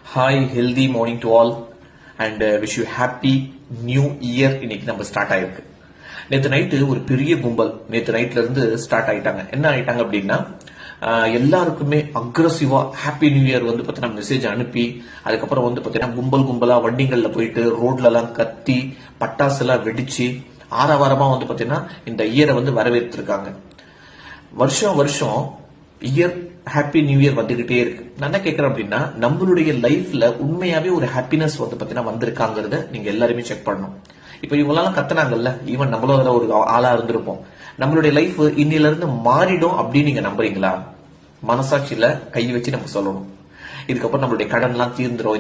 Hi, healthy morning to all and wish you happy new year. இன்னைக்கு நம்ம start ஆயிருக்கு. நேற்று நைட்டு ஒரு பெரிய கும்பல் நேற்று நைட்ல இருந்து ஸ்டார்ட் ஆயிட்டாங்க. என்ன ஆயிட்டாங்க அப்படின்னா, எல்லாருக்குமே அக்ரஸிவா ஹாப்பி நியூ இயர் வந்து பாத்தீங்கன்னா மெசேஜ் அனுப்பி, அதுக்கப்புறம் வந்து பாத்தீங்கன்னா கும்பல் கும்பலா வண்டிகள்ல போயிட்டு ரோட்ல எல்லாம் கத்தி பட்டாசு எல்லாம் வெடிச்சு ஆரவாரமா வந்து பாத்தீங்கன்னா இந்த இயரை வந்து வரவேற்றிருக்காங்க. வருஷம் வருஷம் இயர் ஹாப்பி நியூ இயர் வந்துகிட்டே இருக்கு. நான் என்ன கேட்கறேன் அப்படின்னா, நம்மளுடைய லைஃப்ல உண்மையாவே ஒரு ஹாப்பினஸ் வந்து பாத்தீங்கன்னா வந்திருக்காங்கிறத நீங்க எல்லாருமே செக் பண்ணணும். இப்ப இவங்களாம் கத்துனாங்கல்ல, ஈவன் நம்மளும் அதுல ஒரு ஆளா இருந்திருப்போம். நம்மளுடைய லைஃப் இன்னில இருந்து மாறிடும் அப்படின்னு நீங்க நம்புறீங்களா? மனசாட்சியில கை வச்சு நம்ம சொல்லணும். இதுக்கப்புறம் நம்மளுடைய கடன் எல்லாம் தீர்ந்துரும்.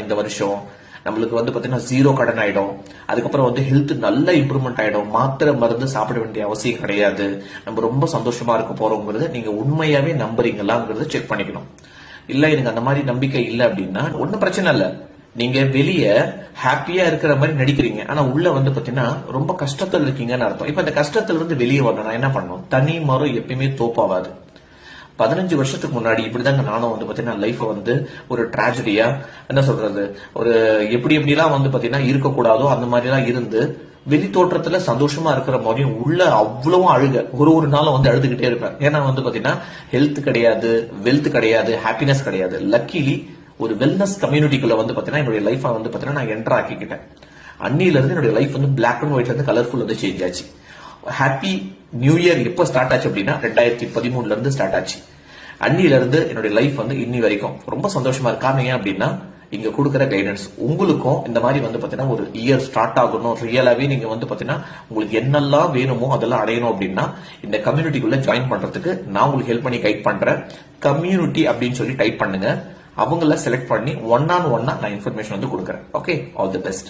இந்த வருஷம் நம்மளுக்கு வந்து பாத்தீங்கன்னா 0 கடன் ஆயிடும். அதுக்கப்புறம் வந்து ஹெல்த் நல்ல இம்ப்ரூவ்மெண்ட் ஆயிடும். மாத்திரை மருந்து சாப்பிட வேண்டிய அவசியம் கிடையாது. நம்ம ரொம்ப சந்தோஷமா இருக்க போறோங்கிறத நீங்க உண்மையாவே நம்புறீங்களாங்கிறத செக் பண்ணிக்கணும். இல்ல எனக்கு அந்த மாதிரி நம்பிக்கை இல்லை அப்படின்னா ஒன்னும் பிரச்சனை இல்ல. நீங்க வெளிய ஹாப்பியா இருக்கிற மாதிரி நடிக்கிறீங்க, ஆனா உள்ள வந்து பாத்தீங்கன்னா ரொம்ப கஷ்டத்துல இருக்கீங்கன்னு அர்த்தம். இப்ப இந்த கஷ்டத்துல இருந்து வெளியே வரணும், என்ன பண்ணணும்? தனி மரம் எப்பயுமே தோப்பாவாது. 15 வருஷத்துக்கு முன்னாடி இப்படிதாங்க நானும் வந்து பாத்தீங்கன்னா லைஃப் வந்து ஒரு டிராஜடியா, என்ன சொல்றது, ஒரு எப்படி எப்படிலாம் வந்து பாத்தீங்கன்னா இருக்கக்கூடாதோ அந்த மாதிரி எல்லாம் இருந்து வெளி தோற்றத்துல சந்தோஷமா இருக்கிற மாதிரியும் உள்ள அவ்வளவும் அழுக ஒரு நாளும் வந்து அழுதுகிட்டே இருப்பேன். ஏன்னா வந்து பாத்தீங்கன்னா ஹெல்த் கிடையாது, வெல்த் கிடையாது, ஹாப்பினஸ் கிடையாது. லக்கிலி ஒரு வெல்னஸ் கம்யூனிட்டிக்குள்ள வந்து பாத்தீங்கன்னா என்னுடைய லைஃப் வந்து பாத்தீங்கன்னா நான் என்டர் ஆக்கிக்கிட்டேன். அன்னில இருந்து என்னுடைய லைஃப் வந்து பிளாக் அண்ட் ஒயிட்ல இருந்து கலர்ஃபுல் வந்து சேஞ்ச் ஆச்சு. ஹாப்பி நியூ இயர் எப்ப ஸ்டார்ட் ஆச்சு அப்படின்னா 2013 இருந்து ஸ்டார்ட் ஆச்சு. அன்னில இருந்து என்னுடைய லைஃப் வந்து இன்னி வரைக்கும் ரொம்ப சந்தோஷமா இருக்கு. காரணம் ஏன் அப்படின்னா, இங்க கொடுக்குற கைடன்ஸ். உங்களுக்கும் இந்த மாதிரி வந்து பாத்தீங்கன்னா ஒரு இயர் ஸ்டார்ட் ஆகணும், ரியலாவே நீங்க வந்து பாத்தீங்கன்னா உங்களுக்கு என்னெல்லாம் வேணுமோ அதெல்லாம் அடையணும் அப்படின்னா இந்த கம்யூனிட்டிக்குள்ள ஜாயின் பண்றதுக்கு நான் உங்களுக்கு ஹெல்ப் பண்ணி கைட் பண்றேன். கம்யூனிட்டி அப்படின்னு சொல்லி டைப் பண்ணுங்க. அவங்கள செலக்ட் பண்ணி ஒன் ஆன் ஒன்னா நான் இன்ஃபர்மேஷன் வந்து கொடுக்குறேன். Okay, all the best.